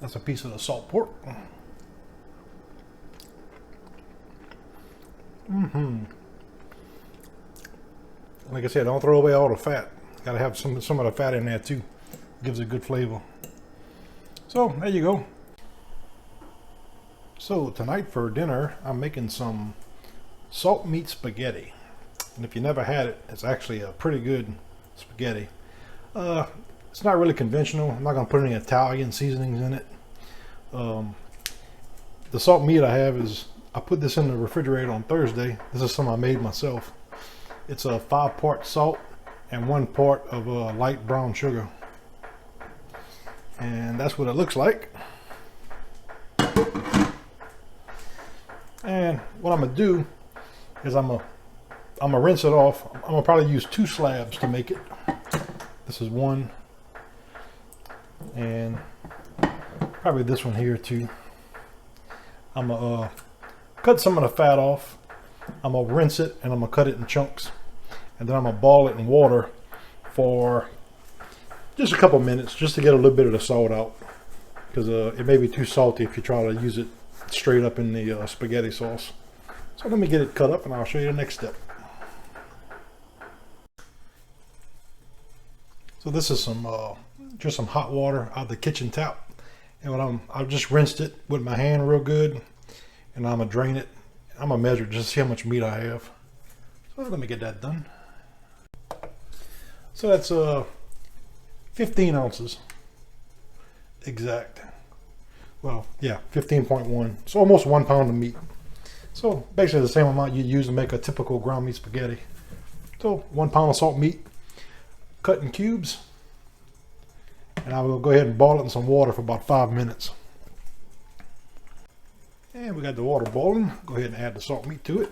That's a piece of the salt pork. Like I said, don't throw away all the fat. Got to have some of the fat in there too. Gives a good flavor. So there you go. So tonight for dinner, I'm making some salt meat spaghetti. And if you never had it, it's actually a pretty good spaghetti. It's not really conventional. I'm not going to put any Italian seasonings in it. The salt meat I have is, I put this in the refrigerator on Thursday. This is something I made myself. It's a 5-part salt and 1 part of light brown sugar. And that's what it looks like. And what I'm gonna do is I'm gonna rinse it off. I'm gonna probably use 2 slabs to make it. This is one, and probably this one here too. I'm gonna cut some of the fat off. I'm gonna rinse it and I'm gonna cut it in chunks, and then I'm gonna boil it in water for just a couple minutes, just to get a little bit of the salt out, because it may be too salty if you try to use it straight up in the spaghetti sauce. So let me get it cut up and I'll show you the next step. So this is just some hot water out of the kitchen tap, and I've just rinsed it with my hand real good, and I'm gonna drain it. I'm gonna measure just to see how much meat I have. So let me get that done. So that's 15 ounces exact. Well, yeah, 15.1. So almost 1 pound of meat. So basically the same amount you'd use to make a typical ground meat spaghetti. So 1 pound of salt meat, cut in cubes, and I will go ahead and boil it in some water for about 5 minutes. And we got the water boiling. Go ahead and add the salt meat to it.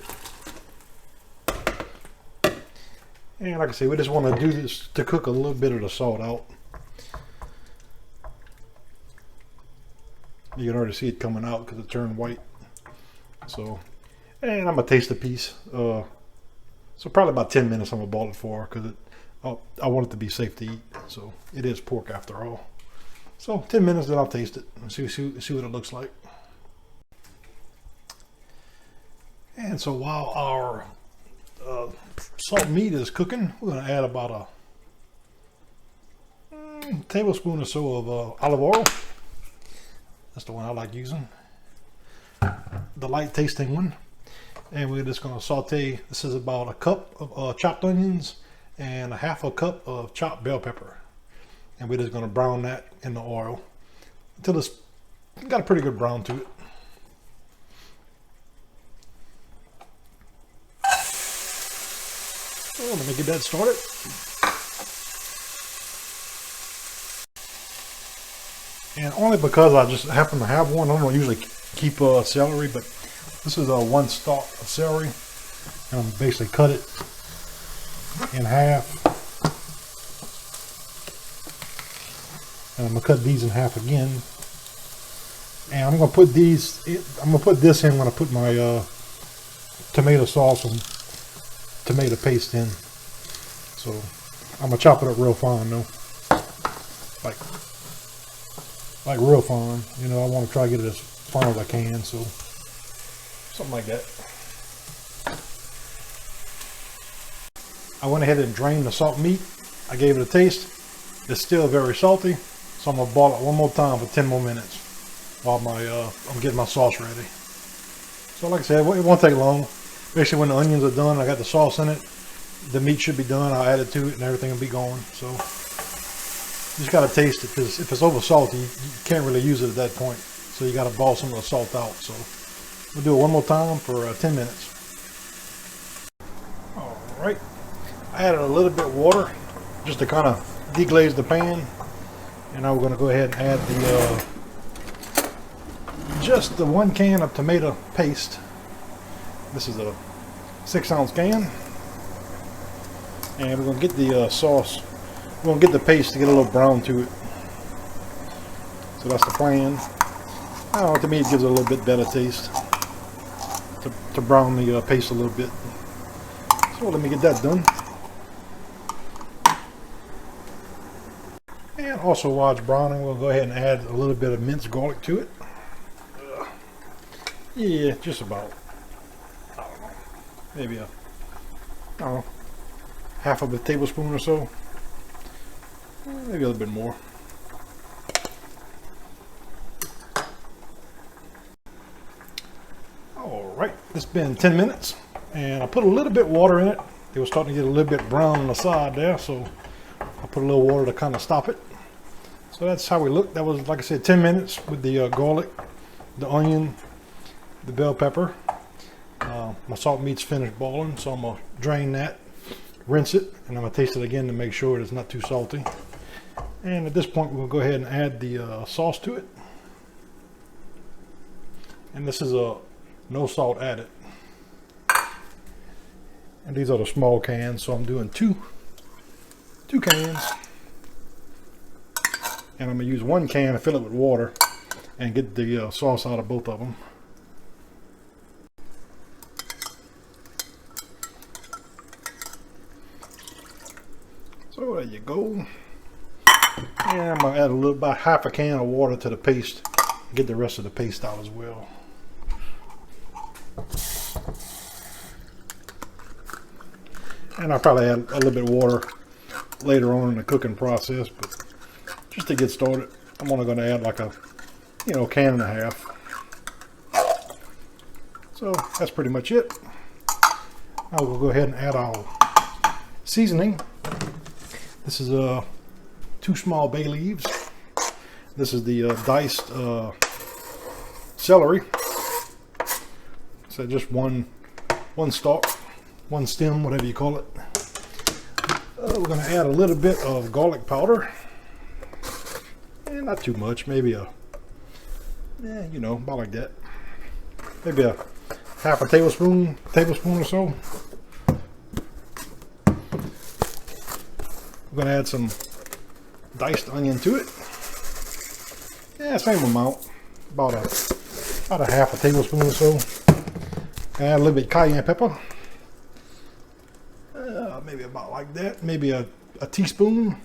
And like I say, we just want to do this to cook a little bit of the salt out. You can already see it coming out because it turned white. So, and I'm gonna taste the piece. So probably about 10 minutes I'm gonna boil it for, because I want it to be safe to eat. So it is pork after all. So 10 minutes, then I'll taste it and see what it looks like. And so while our salt meat is cooking, we're gonna add about a tablespoon or so of olive oil. That's the one I like using, the light tasting one. And we're just gonna saute. This is about a cup of chopped onions and a half a cup of chopped bell pepper. And we're just gonna brown that in the oil until it's got a pretty good brown to it. So let me get that started. And only because I just happen to have one. I don't usually keep celery, but this is 1 stalk of celery, and I'm basically cut it in half. And I'm gonna cut these in half again. And I'm gonna put these. I'm gonna put this in when I put my tomato sauce and tomato paste in. So I'm gonna chop it up real fine though, like real fine. You know, I want to try to get it as fine as I can. So something like that. I went ahead and drained the salt meat. I gave it a taste. It's still very salty, so I'm gonna boil it one more time for 10 more minutes while I'm getting my sauce ready. So like I said, it won't take long. Basically, when the onions are done, I got the sauce in it. The meat should be done. I'll add it to it, and everything will be going. So you just gotta taste it, because if it's over salty, you can't really use it at that point. So you gotta boil some of the salt out. So we'll do it one more time for 10 minutes. All right, I added a little bit of water just to kind of deglaze the pan, and now we're gonna go ahead and add just the 1 can of tomato paste. This is a 6-ounce can, and we're gonna get the sauce. We're gonna get the paste to get a little brown to it. So that's the plan. I don't know, to me it gives it a little bit better taste to brown the paste a little bit. So let me get that done. And also while it's browning, we'll go ahead and add a little bit of minced garlic to it. Yeah, just about, I don't know, maybe I don't know, half of a tablespoon or so. Maybe a little bit more. Alright, it's been 10 minutes and I put a little bit of water in it. It was starting to get a little bit brown on the side there, so I put a little water to kind of stop it. So that's how we look. That was, like I said, 10 minutes with the garlic, the onion, the bell pepper. My salt meat's finished boiling, so I'm gonna drain that, rinse it, and I'm gonna taste it again to make sure it's not too salty. And at this point, we'll go ahead and add the sauce to it. And this is a no salt added. And these are the small cans, so I'm doing two cans. And I'm gonna use one can to fill it with water and get the sauce out of both of them. So there you go. And I'm gonna add about half a can of water to the paste, get the rest of the paste out as well. And I'll probably add a little bit of water later on in the cooking process, but just to get started, I'm only going to add like a, can and a half. So that's pretty much it. Now we'll go ahead and add our seasoning. This is 2 small bay leaves. This is the diced celery. So just one stalk, one stem, whatever you call it. We're going to add a little bit of garlic powder. And not too much, maybe about like that. Maybe a half a tablespoon or so. We're going to add some diced onion to it. Yeah, same amount, about a half a tablespoon or so. Add a little bit cayenne pepper. Maybe about like that. Maybe a teaspoon.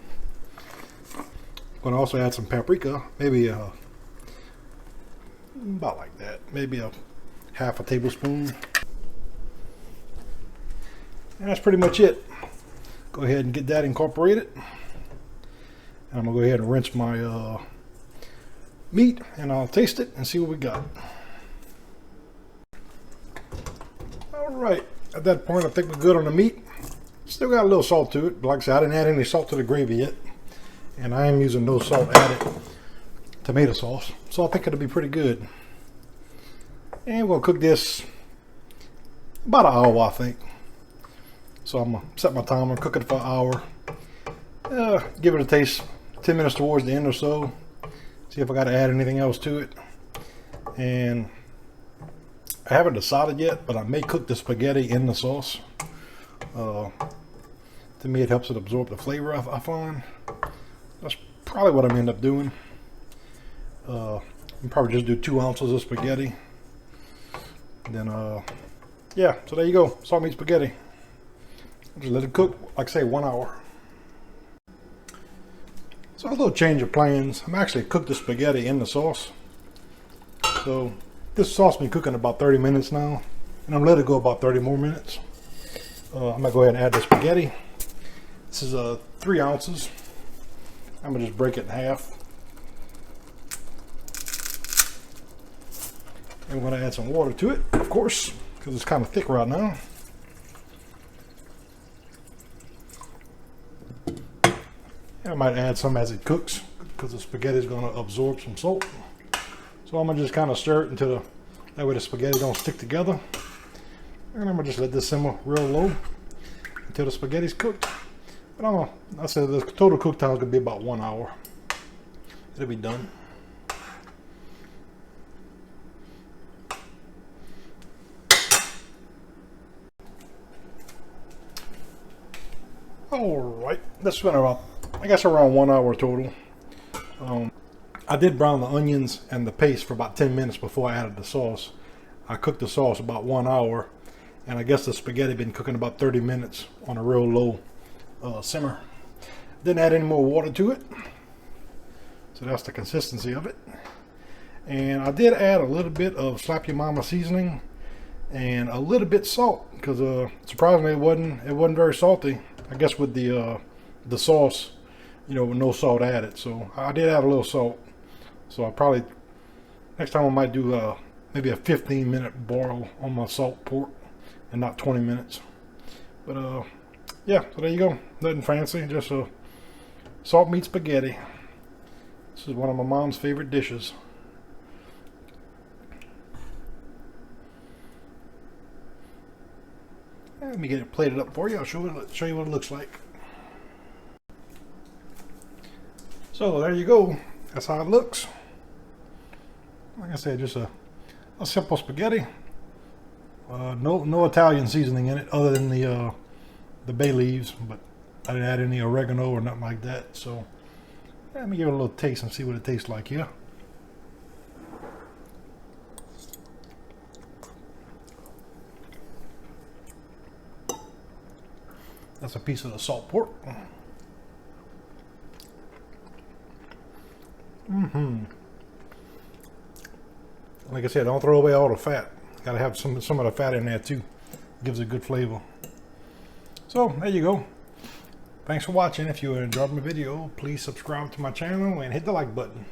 I'm going to also add some paprika. Maybe about like that. Maybe a half a tablespoon. And that's pretty much it. Go ahead and get that incorporated. And I'm going to go ahead and rinse my meat, and I'll taste it and see what we got. Alright, at that point I think we're good on the meat. Still got a little salt to it, but like I said, I didn't add any salt to the gravy yet. And I am using no salt added tomato sauce, so I think it'll be pretty good. And we'll cook this about an hour, I think. So I'm going to set my timer, cook it for an hour. Give it a taste, 10 minutes towards the end or so. See if I got to add anything else to it. And I haven't decided yet, but I may cook the spaghetti in the sauce. To me, it helps it absorb the flavor, I find. That's probably what I'm going to end up doing. I'll probably just do 2 ounces of spaghetti. And then, yeah, so there you go. Salt meat spaghetti. Just let it cook, like I say, 1 hour. So a little change of plans. I'm actually cooked the spaghetti in the sauce. So this sauce been cooking about 30 minutes now. And I'm going to let it go about 30 more minutes. I'm going to go ahead and add the spaghetti. This is 3 ounces. I'm going to just break it in half. And we're going to add some water to it, of course, because it's kind of thick right now. I might add some as it cooks, because the spaghetti is going to absorb some salt. So I'm going to just kind of stir it until that way the spaghetti don't stick together. And I'm going to just let this simmer real low until the spaghetti's cooked. But I said the total cook time is going to be about 1 hour. It'll be done. Alright, that's been about, I guess, around 1 hour total. I did brown the onions and the paste for about 10 minutes before I added the sauce. I cooked the sauce about 1 hour, and I guess the spaghetti been cooking about 30 minutes on a real low simmer. Didn't add any more water to it. So that's the consistency of it. And I did add a little bit of Slap Your Mama seasoning and a little bit salt, because surprisingly it wasn't very salty. I guess with the sauce, you know, with no salt added. So I did add a little salt. So I probably next time I might do maybe a 15-minute boil on my salt pork and not 20 minutes. But yeah, so there you go. Nothing fancy, just a salt meat spaghetti. This is one of my mom's favorite dishes. Let me get it plated up for you. I'll show you what it looks like. So there you go. That's how it looks. Like I said, just a simple spaghetti. No Italian seasoning in it other than the bay leaves, but I didn't add any oregano or nothing like that. So let me give it a little taste and see what it tastes like here. That's a piece of the salt pork. Like I said, don't throw away all the fat. Got to have some of the fat in there too. Gives it good flavor. So there you go. Thanks for watching. If you enjoyed my video, please subscribe to my channel and hit the like button.